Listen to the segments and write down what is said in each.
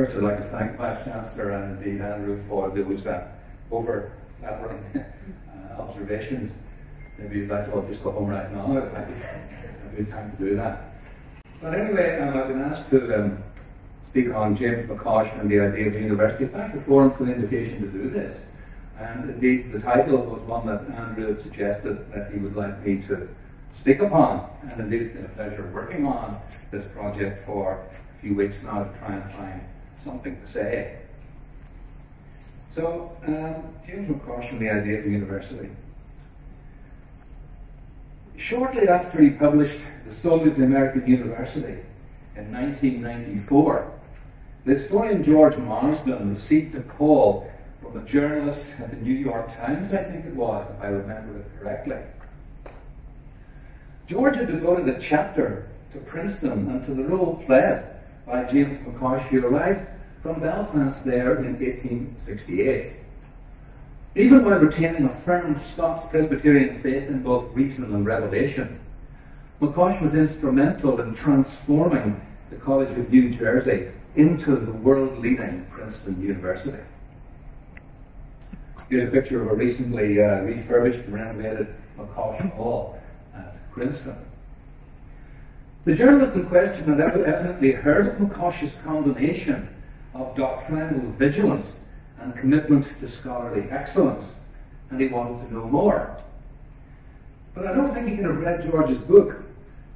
first I'd like to thank Vice-Chancellor and indeed Andrew for those over-flattering observations. Maybe you'd like to all just go home right now. It might be a good time to do that. But anyway, I've been asked to speak on James McCosh and the idea of the university. Thank the forum for the invitation to do this. And indeed, the title was one that Andrew had suggested that he would like me to speak upon. And indeed, it's been a pleasure working on this project for a few weeks now to try and find something to say. So, James McCosh and the idea of the university. Shortly after he published The Soul of the American University in 1994, the historian George Marsden received a call from a journalist at the New York Times, I think it was, if I remember it correctly. George had devoted a chapter to Princeton and to the role played by James McCosh, who arrived from Belfast there in 1868. Even while retaining a firm Scots Presbyterian faith in both reason and revelation, McCosh was instrumental in transforming the College of New Jersey into the world-leading Princeton University. Here's a picture of a recently refurbished and renovated McCosh Hall at Princeton. The journalist in question had evidently heard of McCosh's combination of doctrinal vigilance and commitment to scholarly excellence, and he wanted to know more. But I don't think he could have read George's book,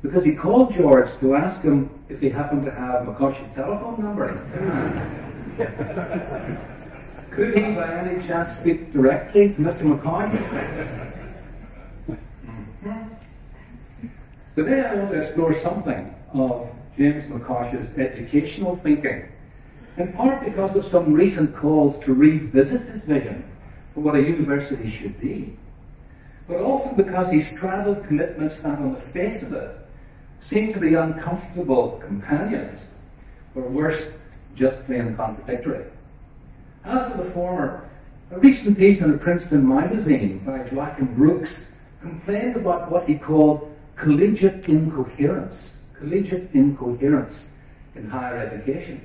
because he called George to ask him if he happened to have McCosh's telephone number. Could he by any chance speak directly to Mr. McCosh? Today I want to explore something of James McCosh's educational thinking, in part because of some recent calls to revisit his vision for what a university should be, but also because he straddled commitments that, on the face of it, seem to be uncomfortable companions, or worse, just plain contradictory. As for the former, a recent piece in a Princeton magazine by Joachim Brooks complained about what he called collegiate incoherence in higher education.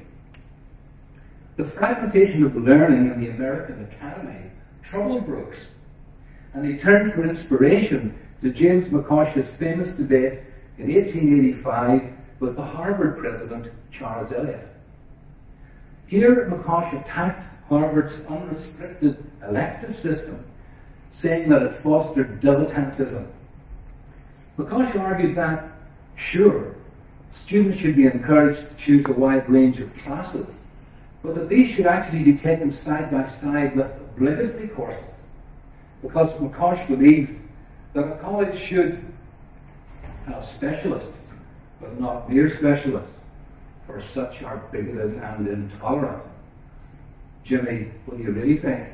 The fragmentation of learning in the American academy troubled Brooks, and he turned for inspiration to James McCosh's famous debate in 1885 with the Harvard president, Charles Eliot. Here, McCosh attacked Harvard's unrestricted elective system, saying that it fostered dilettantism. McCosh argued that, sure, students should be encouraged to choose a wide range of classes, but that these should actually be taken side by side with obligatory courses, because McCosh believed that a college should have specialists, but not mere specialists, for such are bigoted and intolerant. Jimmy, what do you really think?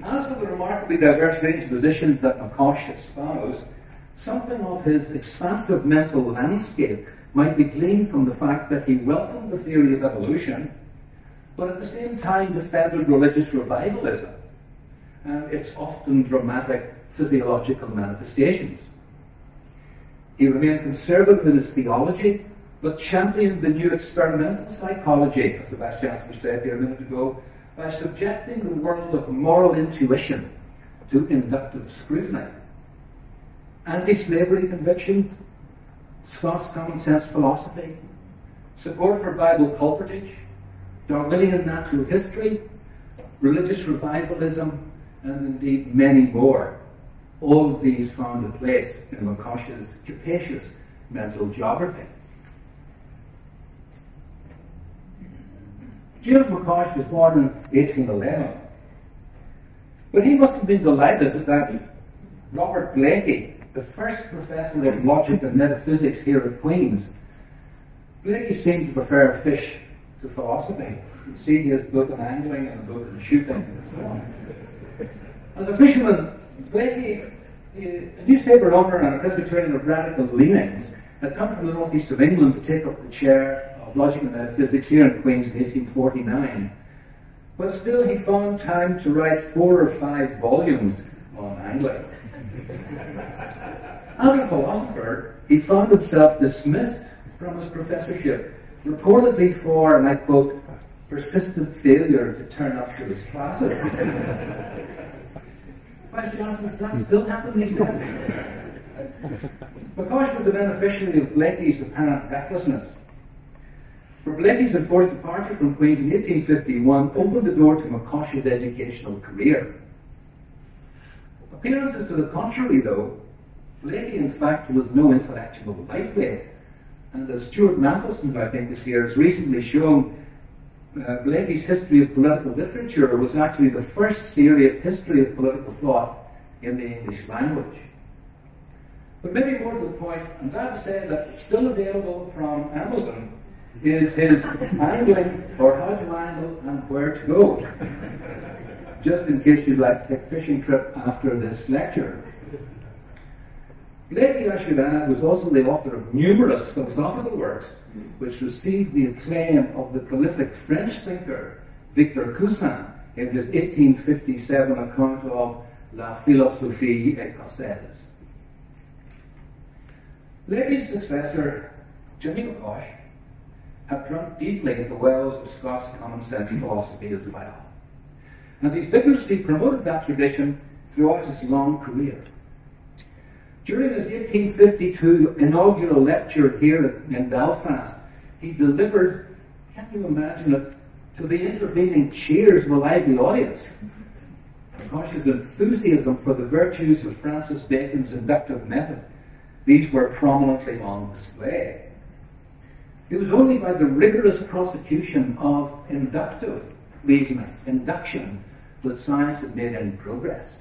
As for the remarkably diverse range of positions that McCosh espoused, something of his expansive mental landscape might be gleaned from the fact that he welcomed the theory of evolution, but at the same time defended religious revivalism and its often dramatic physiological manifestations. He remained conservative in his theology, but championed the new experimental psychology, as the Vice-Chancellor said here a minute ago, by subjecting the world of moral intuition to inductive scrutiny. Anti-slavery convictions, Scots common sense philosophy, support for Bible pulpitage, Darwinian natural history, religious revivalism, and indeed many more. All of these found a place in McCosh's capacious mental geography. James McCosh was born in 1811, but he must have been delighted that Robert Blakey, the first professor of logic and metaphysics here at Queen's, Blakey seemed to prefer fish to philosophy. You see, he has both an angling and a boat in shooting and so on. As a fisherman, Blakey, a newspaper owner and a Presbyterian of radical leanings, had come from the northeast of England to take up the chair of logic and metaphysics here in Queen's in 1849. But still, he found time to write 4 or 5 volumes on angling. As a philosopher, he found himself dismissed from his professorship reportedly for, and I quote, persistent failure to turn up to his classes. Vice-Chancellor, does that still happen these days? McCosh was the beneficiary of Blakey's apparent recklessness. For Blakey's enforced departure from Queen's in 1851 opened the door to McCosh's educational career. Appearances to the contrary, though, Blakey, in fact, was no intellectual lightweight. And as Stuart Matheson, I think, is here, has recently shown, Blakey's history of political literature was actually the first serious history of political thought in the English language. But maybe more to the point, I'm glad to say that still available from Amazon is his angling, or how to angle and where to go, just in case you'd like to take a fishing trip after this lecture. Blakey, I should add, was also the author of numerous philosophical works which received the acclaim of the prolific French thinker Victor Cousin in his 1857 account of La philosophie écossaise. Blakey's successor, Jimmy McCosh, had drunk deeply at the wells of Scots common sense philosophy as well. And he vigorously promoted that tradition throughout his long career. During his 1852 inaugural lecture here in Belfast, he delivered, can you imagine it, to the intervening cheers of a lively audience. McCosh's enthusiasm for the virtues of Francis Bacon's inductive method, these were prominently on display. It was only by the rigorous prosecution of inductive reasoning, induction, that science had made any progress.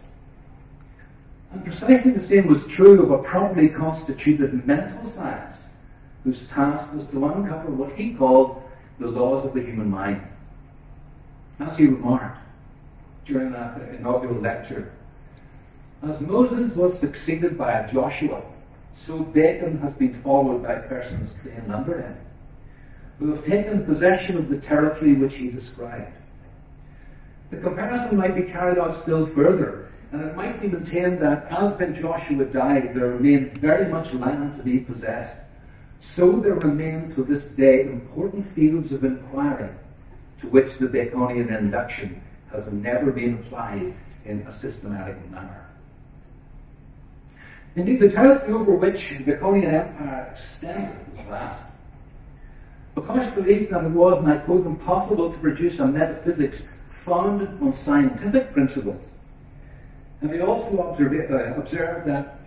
And precisely the same was true of a properly constituted mental science, whose task was to uncover what he called the laws of the human mind. As he remarked during that inaugural lecture, as Moses was succeeded by a Joshua, so Bacon has been followed by persons claimed under him, who have taken possession of the territory which he described. The comparison might be carried out still further, and it might be maintained that as Ben Joshua died, there remained very much land to be possessed. So there remain to this day important fields of inquiry to which the Baconian induction has never been applied in a systematic manner. Indeed, the territory over which the Baconian empire extended was vast. McCosh believed that it was, and I quote, impossible to produce a metaphysics founded on scientific principles. And he also observed that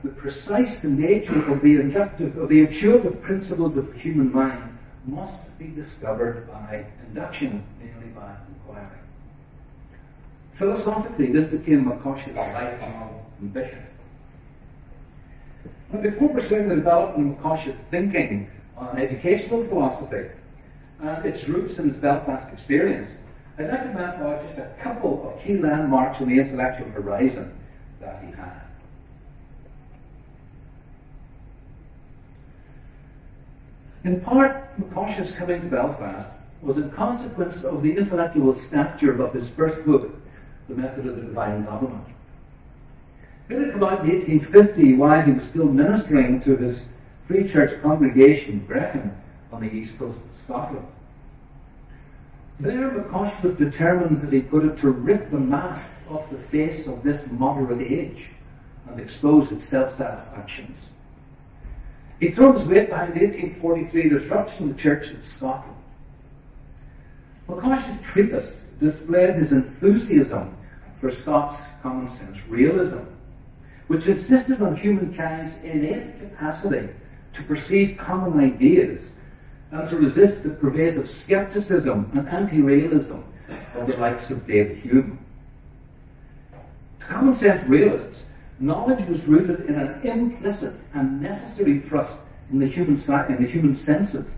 the precise nature of the intuitive principles of the human mind must be discovered by induction, mainly by inquiry. Philosophically, this became McCosh's lifelong ambition. And before pursuing the development of McCosh's thinking on educational philosophy and its roots in his Belfast experience, I'd like to map out just a couple of key landmarks on the intellectual horizon that he had. In part, McCosh's coming to Belfast was in consequence of the intellectual stature of his first book, The Method of the Divine Government. It had come out in 1850 while he was still ministering to his Free Church congregation, Brecon, on the east coast of Scotland. There, McCosh was determined, as he put it, to rip the mask off the face of this moderate age and expose its self-satisfactions. He threw his weight behind the 1843 disruption of the Church of Scotland. McCosh's treatise displayed his enthusiasm for Scots common sense realism, which insisted on humankind's innate capacity to perceive common ideas and to resist the pervasive skepticism and anti-realism of the likes of David Hume. To common sense realists, knowledge was rooted in an implicit and necessary trust in the human senses,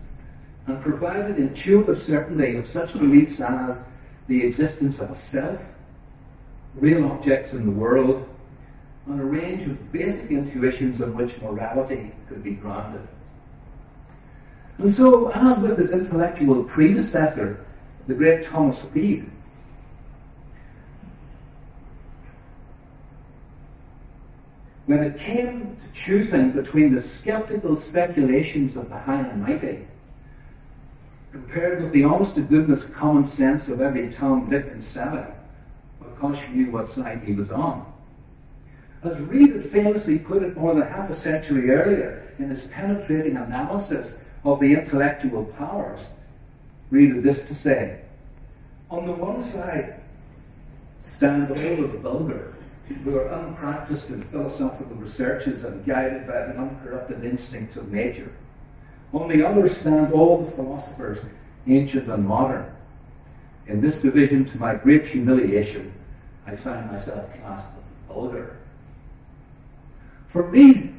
and provided intuitive certainty of such beliefs as the existence of a self, real objects in the world, and a range of basic intuitions on which morality could be grounded. And so, as with his intellectual predecessor, the great Thomas Reid, when it came to choosing between the skeptical speculations of the high and mighty compared with the honest-to-goodness common sense of every Tom, Dick and Sally, McCosh knew what side he was on. As Reid had famously put it more than half a century earlier in his penetrating analysis of the intellectual powers, Reid had this to say: on the one side stand all of the vulgar, who are unpracticed in philosophical researches and guided by the uncorrupted instincts of nature. On the other stand all the philosophers, ancient and modern. In this division, to my great humiliation, I found myself classed with the vulgar. For Reid,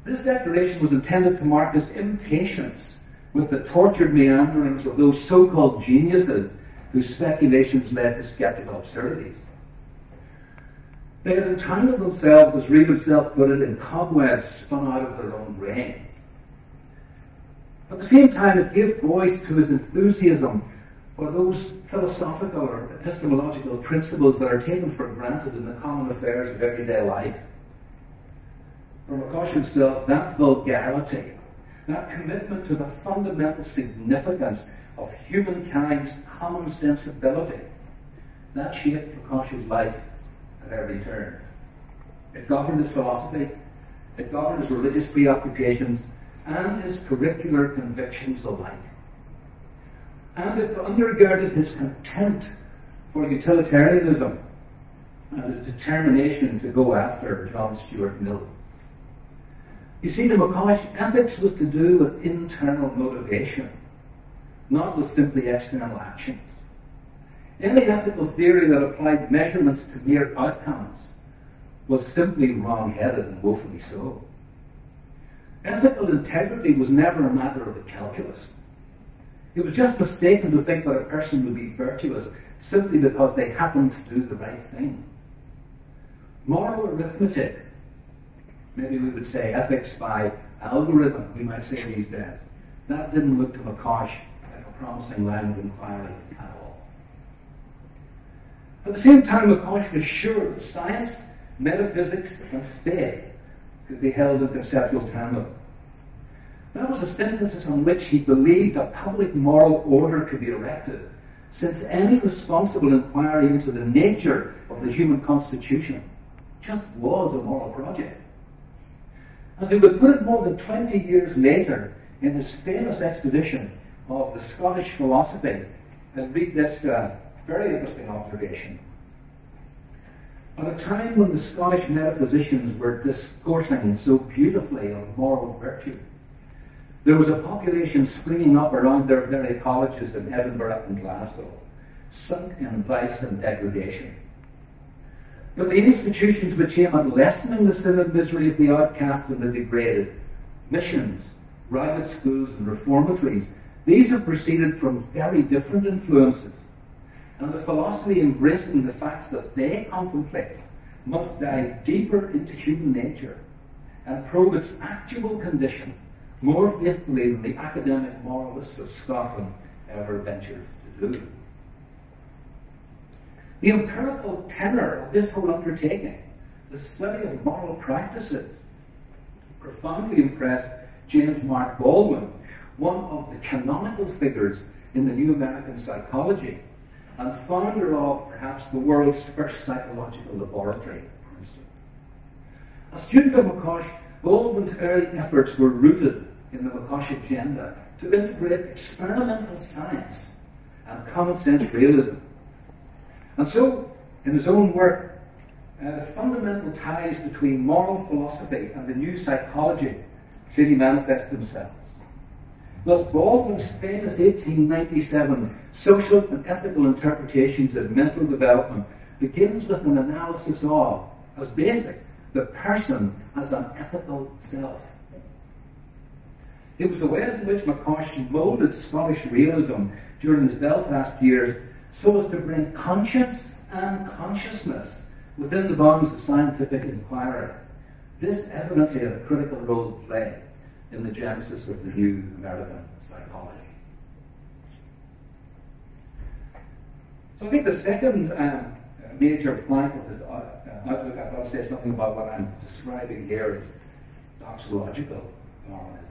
this declaration was intended to mark his impatience with the tortured meanderings of those so-called geniuses whose speculations led to skeptical absurdities. They had entangled themselves, as Reid himself put it, in cobwebs spun out of their own brain. At the same time, it gave voice to his enthusiasm for those philosophical or epistemological principles that are taken for granted in the common affairs of everyday life. For McCosh himself, that vulgarity, that commitment to the fundamental significance of humankind's common sensibility, that shaped McCosh's life at every turn. It governed his philosophy, it governed his religious preoccupations, and his curricular convictions alike. And it undergirded his contempt for utilitarianism and his determination to go after John Stuart Mill. You see, to McCosh, ethics was to do with internal motivation, not with simply external actions. Any ethical theory that applied measurements to mere outcomes was simply wrong-headed and woefully so. Ethical integrity was never a matter of the calculus. It was just mistaken to think that a person would be virtuous simply because they happened to do the right thing. Moral arithmetic, maybe we would say ethics by algorithm, we might say these days, that didn't look to McCosh like a promising line of inquiry at all. At the same time, McCosh was sure that science, metaphysics, and faith could be held in conceptual tandem. That was a synthesis on which he believed a public moral order could be erected, since any responsible inquiry into the nature of the human constitution just was a moral project. As he would put it more than 20 years later in his famous exposition of the Scottish philosophy, and read this very interesting observation. At a time when the Scottish metaphysicians were discoursing so beautifully on moral virtue, there was a population springing up around their very colleges in Edinburgh and Glasgow, sunk in vice and degradation. But the institutions which aim at lessening the sin and misery of the outcast and the degraded, missions, private schools and reformatories, these have proceeded from very different influences. And the philosophy embracing the facts that they contemplate must dive deeper into human nature and probe its actual condition more faithfully than the academic moralists of Scotland ever ventured to do. The empirical tenor of this whole undertaking, the study of moral practices, profoundly impressed James Mark Baldwin, one of the canonical figures in the new American psychology, and founder of perhaps the world's first psychological laboratory, for instance. A student of McCosh, Baldwin's early efforts were rooted in the McCosh agenda to integrate experimental science and common sense realism. And so, in his own work, the fundamental ties between moral philosophy and the new psychology clearly manifest themselves. Thus, Baldwin's famous 1897 social and ethical interpretations of mental development begins with an analysis of, as basic, the person as an ethical self. It was the ways in which McCosh moulded Scottish realism during his Belfast years so as to bring conscience and consciousness within the bounds of scientific inquiry. This evidently had a critical role to play in the genesis of the new American psychology. So I think the second major plank of his outlook, I've got to say something about what I'm describing here, is doxological moralism.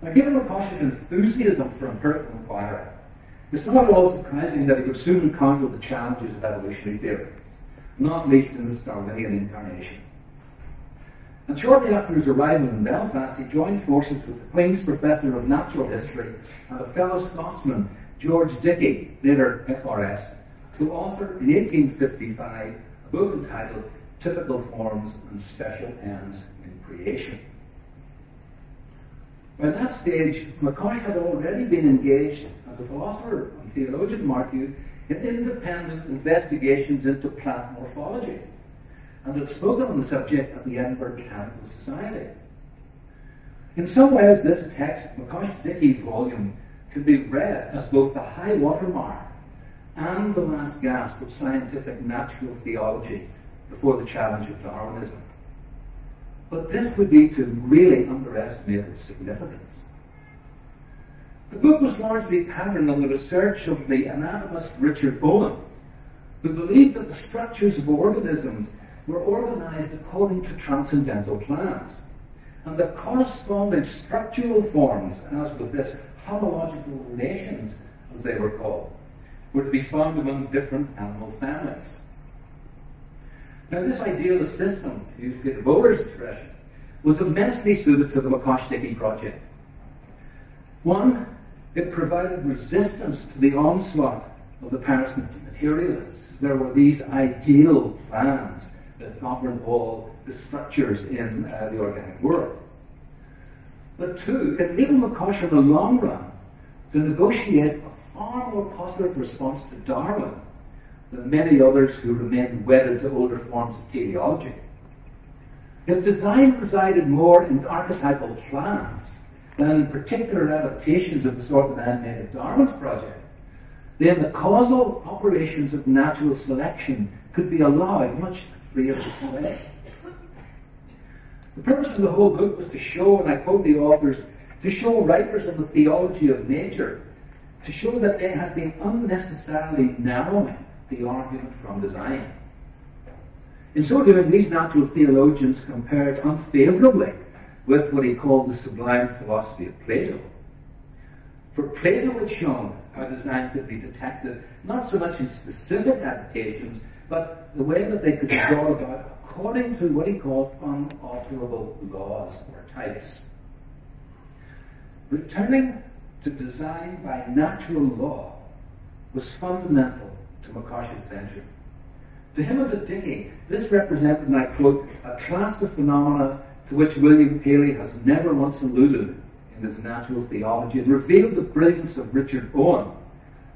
Now, given McCosh's enthusiasm for empirical inquiry, it's not at all surprising that he would soon encounter the challenges of evolutionary theory, not least in its Darwinian incarnation. And shortly after his arrival in Belfast, he joined forces with the Queen's Professor of Natural History and a fellow Scotsman, George Dickey, later FRS, to author in 1855 a book entitled Typical Forms and Special Ends in Creation. By that stage, McCosh had already been engaged as a philosopher and theologian, mark you, in independent investigations into plant morphology, and had spoken on the subject at the Edinburgh Botanical Society. In some ways, this text, McCosh-Dickey volume, can be read as both the high watermark and the last gasp of scientific natural theology before the challenge of Darwinism. But this would be to really underestimate its significance. The book was largely patterned on the research of the anatomist Richard Owen, who believed that the structures of organisms were organized according to transcendental plans, and that corresponding structural forms, as with this homological relations, as they were called, were to be found among different animal families. Now, this idealist system, to use Peter Bowler's expression, was immensely suited to the McCosh-Dickey project. One, it provided resistance to the onslaught of the Paris materialists. There were these ideal plans that governed all the structures in the organic world. But two, it enabled McCosh in the long run to negotiate a far more positive response to Darwin than many others who remained wedded to older forms of teleology. His design resided more in archetypal plans than in particular adaptations of the sort that animated Darwin's project. Then the causal operations of natural selection could be allowed much freer to play. The purpose of the whole book was to show, and I quote the authors, to show writers of the theology of nature, to show that they had been unnecessarily narrowing the argument from design. In so doing, these natural theologians compared unfavorably with what he called the sublime philosophy of Plato. For Plato had shown how design could be detected, not so much in specific adaptations, but the way that they could be brought about according to what he called unalterable laws or types. Returning to design by natural law was fundamental to McCosh's venture. To him and to Dickey, this represented, and I quote, a class of phenomena to which William Paley has never once alluded in his natural theology, and revealed the brilliance of Richard Owen,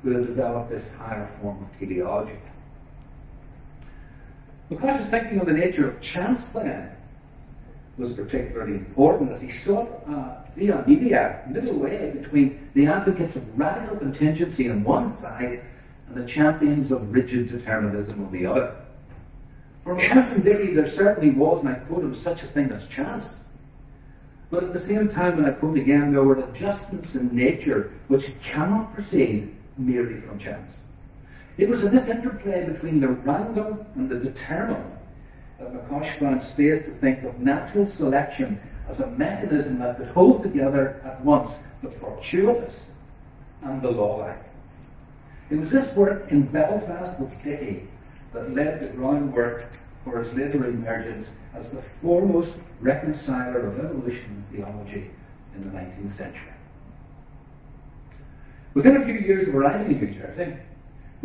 who had developed this higher form of teleology. McCosh's thinking on the nature of chance, then, was particularly important as he sought via media, middle way between the advocates of radical contingency on one side and the champions of rigid determinism on the other. For McCosh and Dickey, there certainly was, and I quote him, such a thing as chance. But at the same time, and I quote again, there were adjustments in nature which cannot proceed merely from chance. It was in this interplay between the random and the determined that McCosh found space to think of natural selection as a mechanism that could hold together at once the fortuitous and the law-like. It was this work in Belfast with Dickey that led the groundwork for his later emergence as the foremost reconciler of evolution theology in the 19th century. Within a few years of arriving in New Jersey,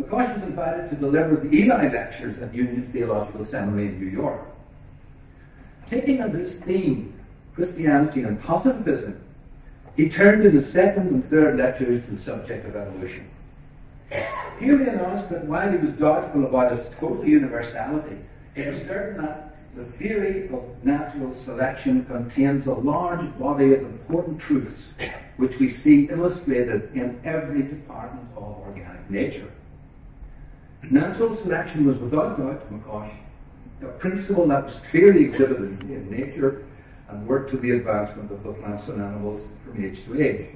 McCosh was invited to deliver the Eli Lectures at Union Theological Seminary in New York. Taking as his theme Christianity and positivism, he turned in his second and third lectures to the subject of evolution. Here he announced that while he was doubtful about its total universality, it was certain that the theory of natural selection contains a large body of important truths which we see illustrated in every department of organic nature. Natural selection was without doubt, to McCosh, a principle that was clearly exhibited in nature and worked to the advancement of the plants and animals from age to age.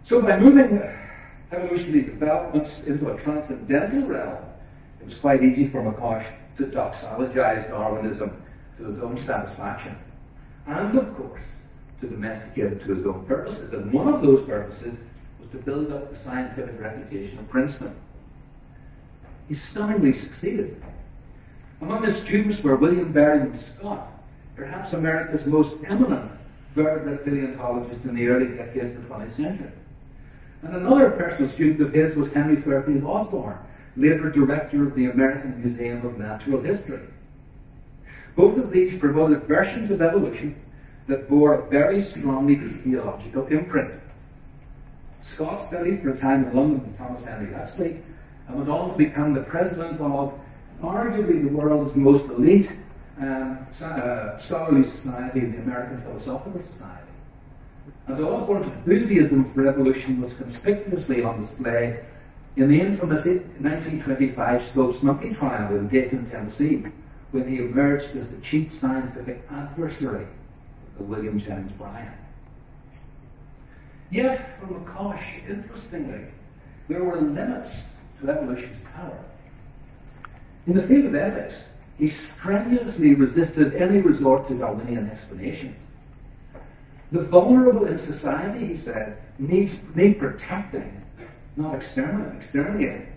So by moving evolutionary developments into a transcendental realm, it was quite easy for McCosh to doxologize Darwinism to his own satisfaction, and of course to domesticate it to his own purposes. And one of those purposes was to build up the scientific reputation of Princeton. He stunningly succeeded. Among his students were William Berryman Scott, perhaps America's most eminent vertebrate paleontologist in the early decades of the 20th century. And another personal student of his was Henry Fairfield Osborn, later director of the American Museum of Natural History. Both of these promoted versions of evolution that bore a very strongly teleological imprint. Scott studied for a time in London with Thomas Henry Huxley and went on to become the president of arguably the world's most elite scholarly society, the American Philosophical Society. And Osborn's enthusiasm for evolution was conspicuously on display in the infamous 1925 Scopes monkey trial in Dayton, Tennessee, when he emerged as the chief scientific adversary of William Jennings Bryan. Yet, for McCosh, interestingly, there were limits to evolution's power. In the field of ethics, he strenuously resisted any resort to Darwinian explanations. The vulnerable in society, he said, need protecting, not exterminating.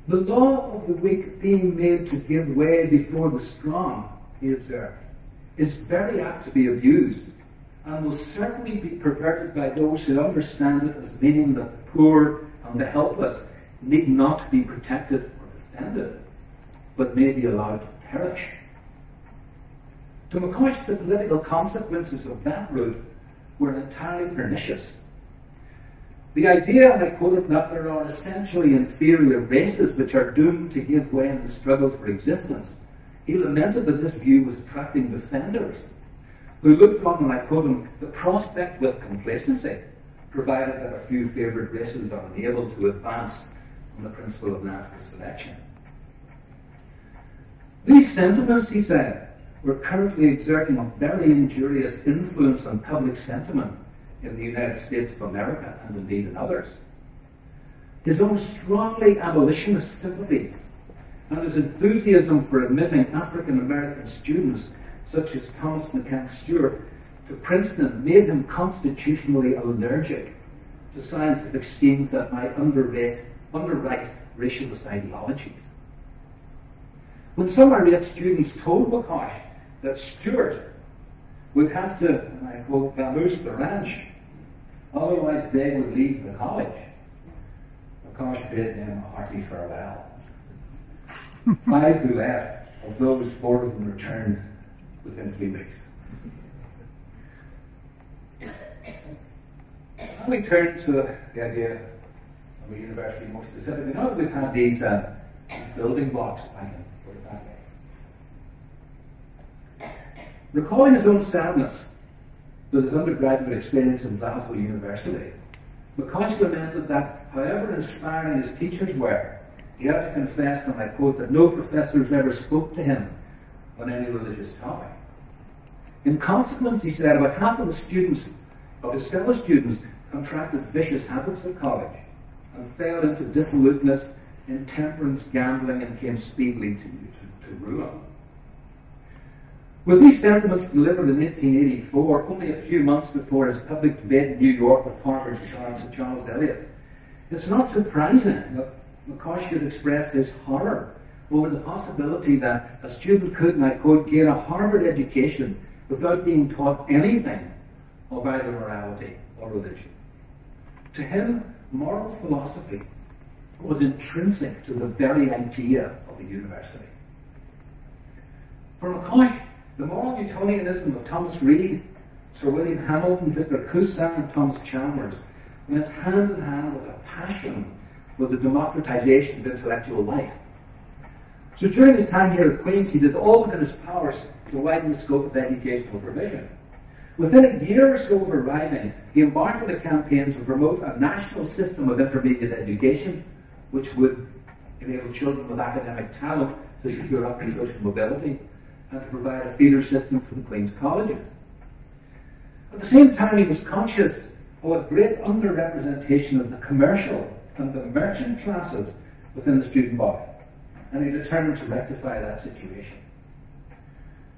The law of the weak being made to give way before the strong, he observed, is very apt to be abused and will certainly be perverted by those who understand it as meaning that the poor and the helpless need not be protected or defended, but may be allowed to perish. To McCosh, the political consequences of that route were entirely pernicious. The idea, and I quote it, that there are essentially inferior races which are doomed to give way in the struggle for existence. He lamented that this view was attracting defenders who looked on, and I quote him, the prospect with complacency, provided that a few favoured races are unable to advance on the principle of natural selection. These sentiments, he said, were currently exerting a very injurious influence on public sentiment in the United States of America and indeed in others. His own strongly abolitionist sympathies and his enthusiasm for admitting African American students such as Thomas McCann Stewart to Princeton made him constitutionally allergic to scientific schemes that might underwrite racialist ideologies. When some irate students told McCosh that Stewart would have to, and I quote, vamoose the ranch, otherwise they would leave the college, McCosh bid them a hearty farewell. 5 who left, of those 4 of them returned within 3 weeks. Now we turn to the idea of a university more specifically. Now that we've had these building blocks, if I can put it that way. Recalling his own sadness with his undergraduate experience in Glasgow University, McCosh lamented that, however inspiring his teachers were, he had to confess, and I quote, that no professors ever spoke to him on any religious topic. In consequence, he said, about half of his fellow students contracted vicious habits at college and fell into dissoluteness, intemperance, gambling, and came speedily to ruin. With these sentiments delivered in 1884, only a few months before his public debate in New York with Harvard's Charles Eliot, it's not surprising that McCosh should express his horror over the possibility that a student could, and I quote, gain a Harvard education without being taught anything of either morality or religion. To him, moral philosophy was intrinsic to the very idea of a university. For McCosh, the moral Newtonianism of Thomas Reid, Sir William Hamilton, Victor Cousin, and Thomas Chalmers went hand in hand with a passion for the democratization of intellectual life. So during his time here at Queen's, he did all within his powers to widen the scope of educational provision. Within a year or so of arriving, he embarked on a campaign to promote a national system of intermediate education, which would enable children with academic talent to secure up to social mobility, and to provide a feeder system for the Queen's colleges. At the same time, he was conscious of a great underrepresentation of the commercial and the merchant classes within the student body, and he determined to rectify that situation.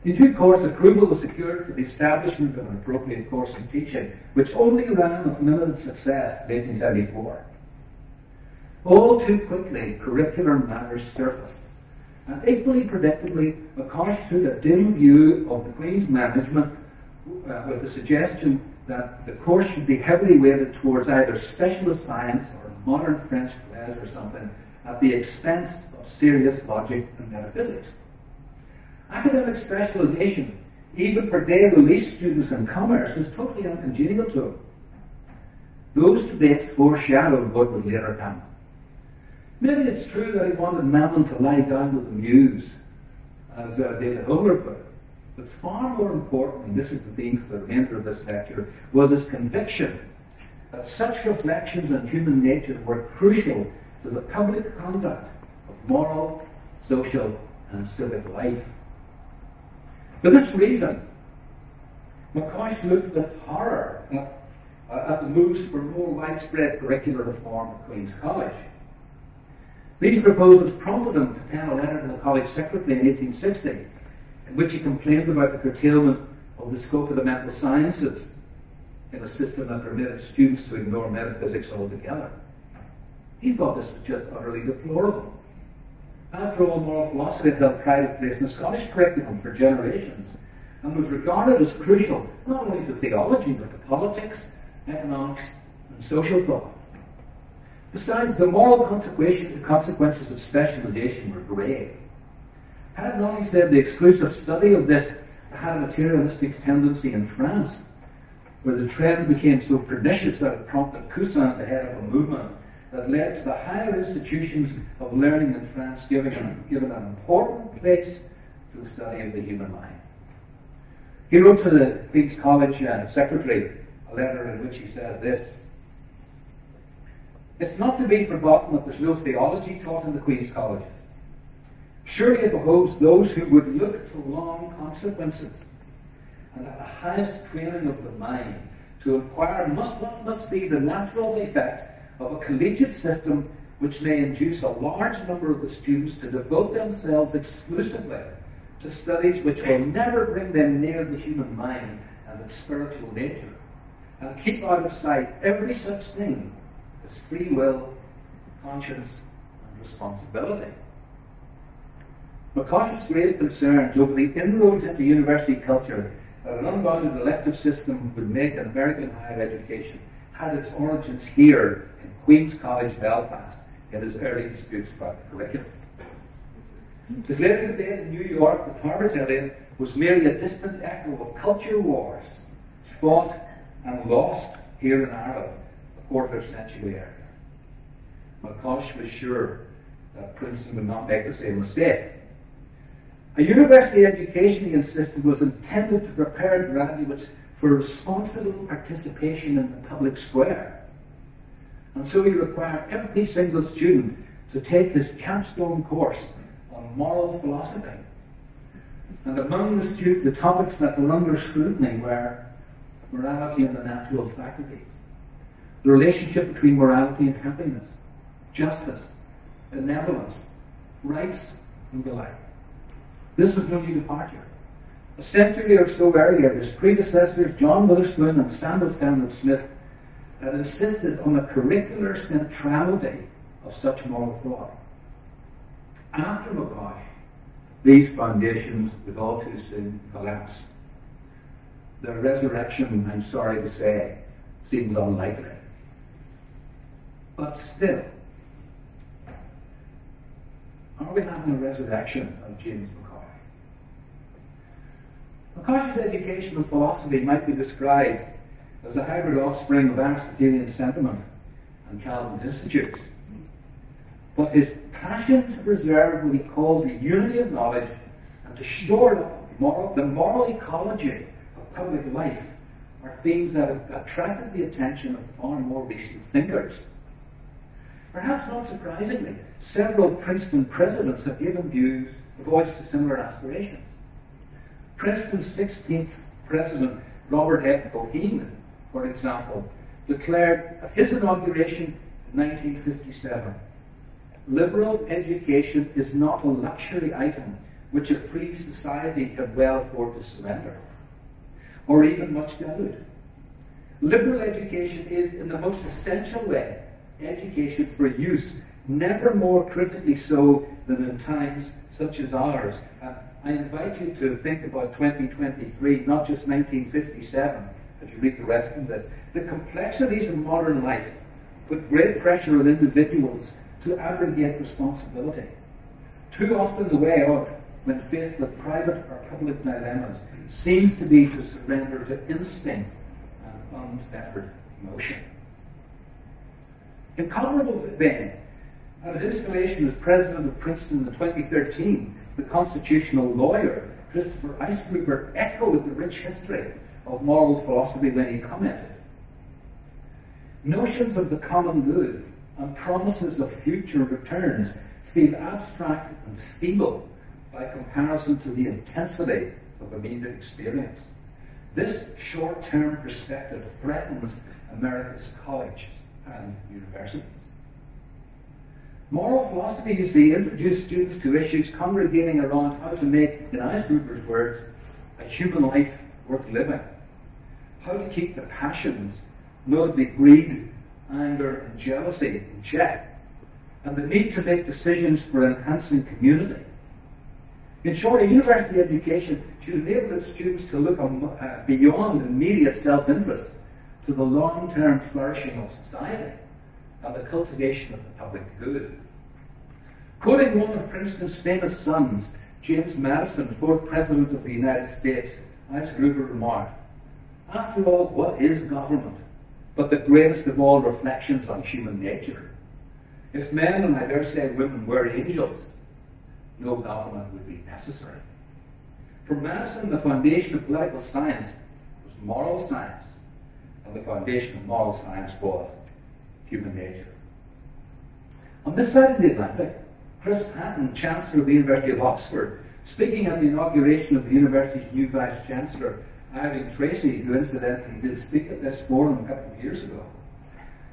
In due course, approval was secured for the establishment of an appropriate course of teaching, which only ran with limited success in 1874. All too quickly, curricular matters surfaced, and equally predictably, McCosh took a dim view of the Queen's management with the suggestion that the course should be heavily weighted towards either specialist science or modern French plays or something at the expense of serious logic and metaphysics. Academic specialization, even for day-release students in commerce, was totally uncongenial to him. Those debates foreshadowed what would later come. Maybe it's true that he wanted Mammon to lie down with the muse, as David Homer put it. But far more important, and this is the theme for the remainder of this lecture, was his conviction that such reflections on human nature were crucial to the public conduct of moral, social, and civic life. For this reason, McCosh looked with horror at the moves for more widespread curricular reform at Queen's College. These proposals prompted him to pen a letter to the college secretary in 1860, in which he complained about the curtailment of the scope of the mental sciences in a system that permitted students to ignore metaphysics altogether. He thought this was just utterly deplorable. After all, moral philosophy had held pride place in the Scottish curriculum for generations and was regarded as crucial not only to theology but to politics, economics, and social thought. Besides, the moral consequences of specialization were grave. Had not, he said, the exclusive study of this had a materialistic tendency in France, where the trend became so pernicious that it prompted Cousin to head up a movement that led to the higher institutions of learning in France given an important place to the study of the human mind. He wrote to the Queen's College secretary a letter in which he said this: "It's not to be forgotten that there's no theology taught in the Queen's Colleges. Surely it behoves those who would look to long consequences and at the highest training of the mind to inquire what must be the natural effect of a collegiate system which may induce a large number of the students to devote themselves exclusively to studies which will never bring them near the human mind and its spiritual nature, and keep out of sight every such thing as free will, conscience, and responsibility." McCosh's grave concerns over the inroads into university culture that an unbounded elective system would make in American higher education had its origins here in Queen's College, Belfast, in his early disputes about the curriculum. His later debate in New York with Harvard's Eliot was merely a distant echo of culture wars fought and lost here in Ireland a quarter of a century earlier. McCosh was sure that Princeton would not make the same mistake. A university education, he insisted, was intended to prepare graduates for responsible participation in the public square. And so he required every single student to take his capstone course on moral philosophy. And among the topics that were under scrutiny were morality and the natural faculties, the relationship between morality and happiness, justice, benevolence, rights, and the like. This was no new departure. A century or so earlier, his predecessors, John Witherspoon and Samuel Stanley Smith, had insisted on a curricular centrality of such moral thought. After McCosh, these foundations would all too soon collapse. Their resurrection, I'm sorry to say, seems unlikely. But still, are we having a resurrection of James McCosh? McCosh's educational philosophy might be described as a hybrid offspring of Aristotelian sentiment and Calvin's institutes. But his passion to preserve what he called the unity of knowledge and to shore up the moral ecology of public life are themes that have attracted the attention of far more recent thinkers. Perhaps not surprisingly, several Princeton presidents have given voice to similar aspirations. Princeton's 16th president, Robert F. Boheen, for example, declared at his inauguration in 1957, "Liberal education is not a luxury item which a free society can well afford to surrender, or even much doubt. Liberal education is, in the most essential way, education for use, never more critically so than in times such as ours. I invite you to think about 2023, not just 1957, as you read the rest of this. The complexities of modern life put great pressure on individuals to abrogate responsibility. Too often the way out, when faced with private or public dilemmas, seems to be to surrender to instinct and unfettered emotion. In comparable vein, at his installation as president of Princeton in 2013, the constitutional lawyer Christopher Eisgruber echoed the rich history of moral philosophy when he commented, "Notions of the common good and promises of future returns feel abstract and feeble by comparison to the intensity of immediate experience. This short-term perspective threatens America's colleges and universities." Moral philosophy, you see, introduced students to issues congregating around how to make, in Eisgruber's words, a human life worth living. How to keep the passions, notably greed, anger, and jealousy, in check, and the need to make decisions for enhancing community. In short, a university education should enable its students to look beyond immediate self-interest to the long-term flourishing of society and the cultivation of the public good. Quoting one of Princeton's famous sons, James Madison, fourth President of the United States, Eisgruber remarked, "After all, what is government but the greatest of all reflections on human nature? If men, and I dare say women, were angels, no government would be necessary." For Madison, the foundation of political science was moral science, and the foundation of moral science was human nature. On this side of the Atlantic, Chris Patton, Chancellor of the University of Oxford, speaking at the inauguration of the university's new Vice-Chancellor, Irving Tracy, who incidentally did speak at this forum a couple of years ago.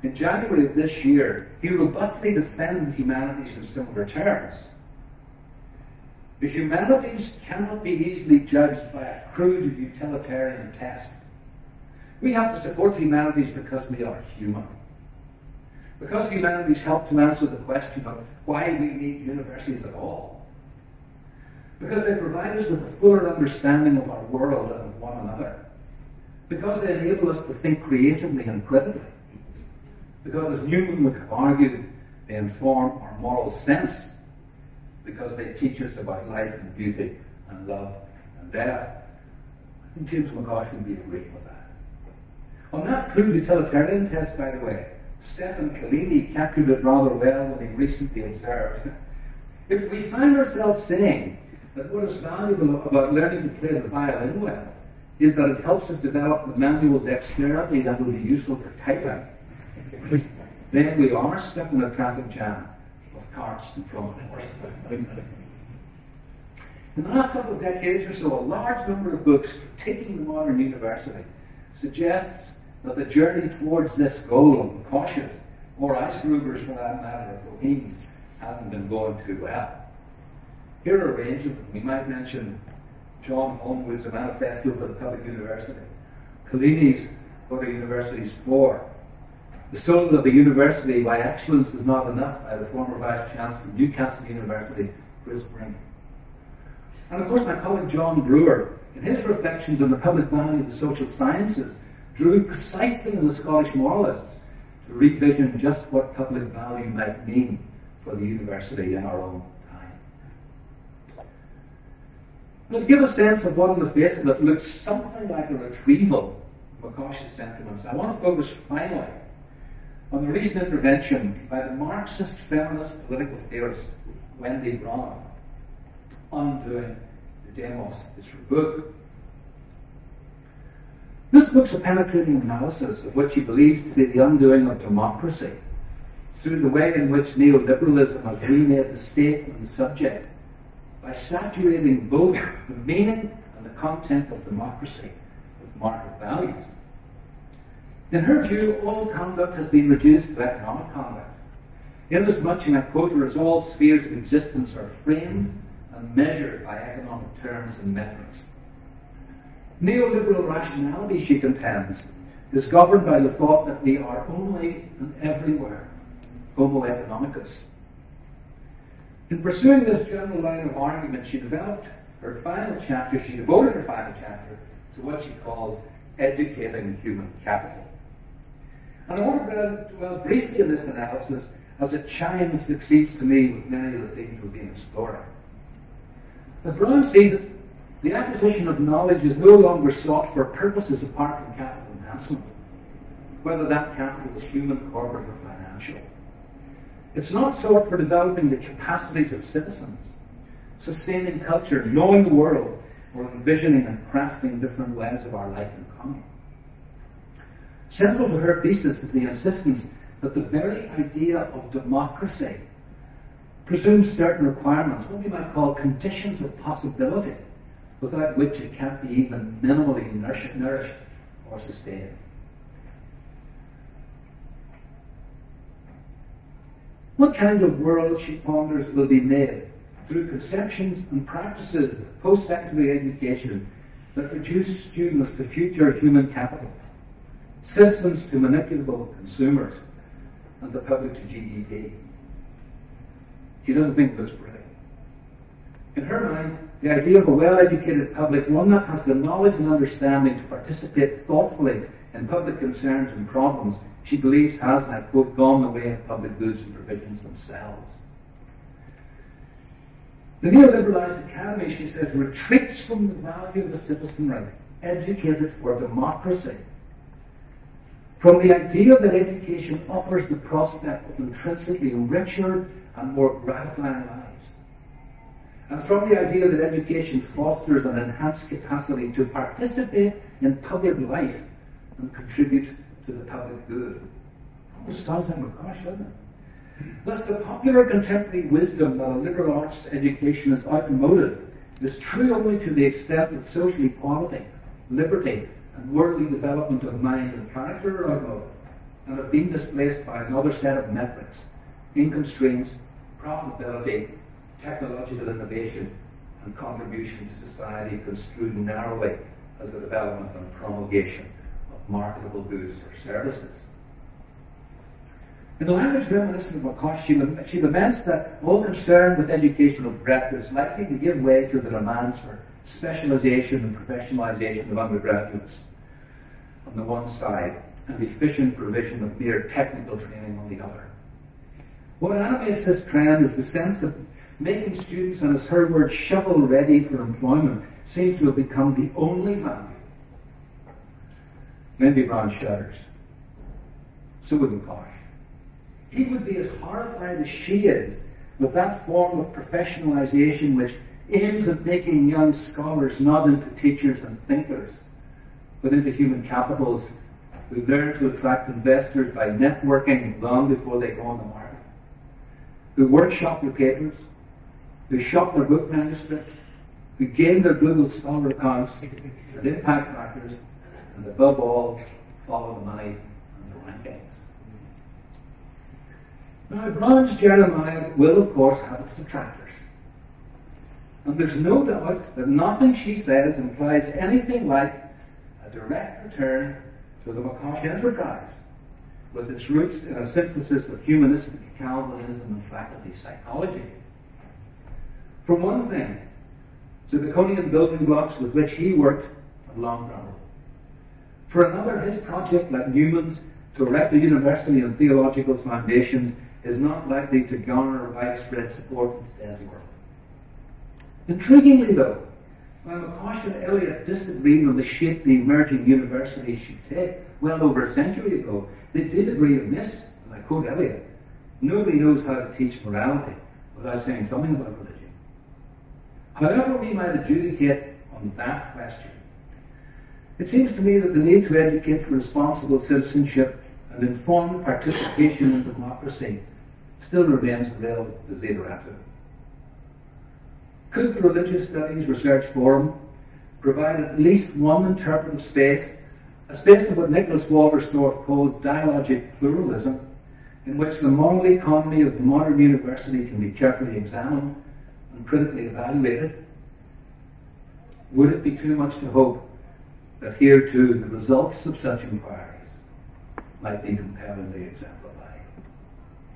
In January of this year, he robustly defended humanities in similar terms. "The humanities cannot be easily judged by a crude utilitarian test. We have to support humanities because we are human. Because humanities help to answer the question of why we need universities at all. Because they provide us with a fuller understanding of our world and of one another. Because they enable us to think creatively and critically. Because, as Newman would have argued, they inform our moral sense. Because they teach us about life and beauty and love and death." I think James McCosh would be agreeing with that. On that crude utilitarian test, by the way, Stefan Collini captured it rather well when he recently observed, "If we find ourselves saying that what is valuable about learning to play the violin well is that it helps us develop the manual dexterity that will be useful for typing, then we are stuck in a traffic jam of carts and front horses." In the last couple of decades or so, a large number of books critiquing the modern university suggests that the journey towards this goal of McCosh's, or Eisgruber's for that matter, or Cohen's, hasn't been going too well. Here are a range of them. We might mention John Homewood's A Manifesto for the Public University, Collini's What Are Universities For?, The Soul of the University, Why Excellence is Not Enough, by the former Vice-Chancellor of Newcastle University, Chris Brink. And of course my colleague John Brewer, in his reflections on the public value of the social sciences, drew precisely on the Scottish moralists to revision just what public value might mean for the university in our own time. Now, to give a sense of what on the face of it looks something like a retrieval of McCosh's sentiments, I want to focus finally on the recent intervention by the Marxist feminist political theorist Wendy Brown, Undoing the Demos, is her book. This book's a penetrating analysis of what she believes to be the undoing of democracy through the way in which neoliberalism has remade the state and the subject by saturating both the meaning and the content of democracy with market values. In her view, all conduct has been reduced to economic conduct, inasmuch, and I quote her, as all spheres of existence are framed and measured by economic terms and metrics. Neoliberal rationality, she contends, is governed by the thought that we are only and everywhere homo economicus. In pursuing this general line of argument, she devoted her final chapter to what she calls educating human capital. And I want to dwell briefly in this analysis as it chimes, it seems to me, with many of the themes we've been exploring. As Brown sees it, the acquisition of knowledge is no longer sought for purposes apart from capital enhancement, whether that capital is human, corporate, or financial. It's not sought for developing the capacities of citizens, sustaining culture, knowing the world, or envisioning and crafting different ways of our life in common. Central to her thesis is the insistence that the very idea of democracy presumes certain requirements, what we might call conditions of possibility, without which it can't be even minimally nourished or sustained. What kind of world, she ponders, will be made through conceptions and practices of post-secondary education that reduce students to future human capital, citizens to manipulable consumers, and the public to GDP? She doesn't think it looks pretty. In her mind, the idea of a well-educated public, one that has the knowledge and understanding to participate thoughtfully in public concerns and problems, she believes has, and I quote, gone the way of public goods and provisions themselves. The neoliberalized academy, she says, retreats from the value of the citizenry, educated for democracy, from the idea that education offers the prospect of intrinsically richer and more gratifying lives, and from the idea that education fosters an enhanced capacity to participate in public life and contribute to the public good. Almost sounds like McCosh, doesn't it? Thus, the popular contemporary wisdom that a liberal arts education is outmoded is true only to the extent that social equality, liberty, and worldly development of mind and character are outmoded and have been displaced by another set of metrics: income streams, profitability, technological innovation, and contribution to society construed narrowly as the development and promulgation of marketable goods or services. In the language reminiscent of McCosh, she laments that all concern with educational breadth is likely to give way to the demands for specialization and professionalization of undergraduates on the one side, and efficient provision of mere technical training on the other. What animates this trend is the sense that making students, and as her word, shovel-ready for employment, seems to have become the only value. Lindy Brown shudders. So would McCosh. He would be as horrified as she is with that form of professionalization which aims at making young scholars not into teachers and thinkers, but into human capitals who learn to attract investors by networking long before they go on the market, who workshop their papers, who shop their book manuscripts, who gain their Google Scholar accounts and impact factors, and above all, follow the money and the rankings. Now, Brown's Jeremiah will, of course, have its detractors. And there's no doubt that nothing she says implies anything like a direct return to the McCosh enterprise, with its roots in a synthesis of humanistic Calvinism and faculty psychology. For one thing, the Baconian building blocks with which he worked have long crumbled. For another, his project, like Newman's, to erect a university and theological foundations is not likely to garner widespread support in today's world. Intriguingly, though, while McCosh and Eliot disagreed on the shape the emerging university should take well over a century ago, they did agree on this, and I quote Eliot: "Nobody knows how to teach morality without saying something about religion." However we might adjudicate on that question, it seems to me that the need to educate for responsible citizenship and informed participation in democracy still remains a real desideratum. Could the Religious Studies Research Forum provide at least one interpretive space, a space of what Nicholas Walterstorff calls dialogic pluralism, in which the moral economy of the modern university can be carefully examined, and critically evaluated? Would it be too much to hope that here too the results of such inquiries might be compellingly exemplified?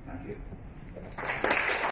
Thank you.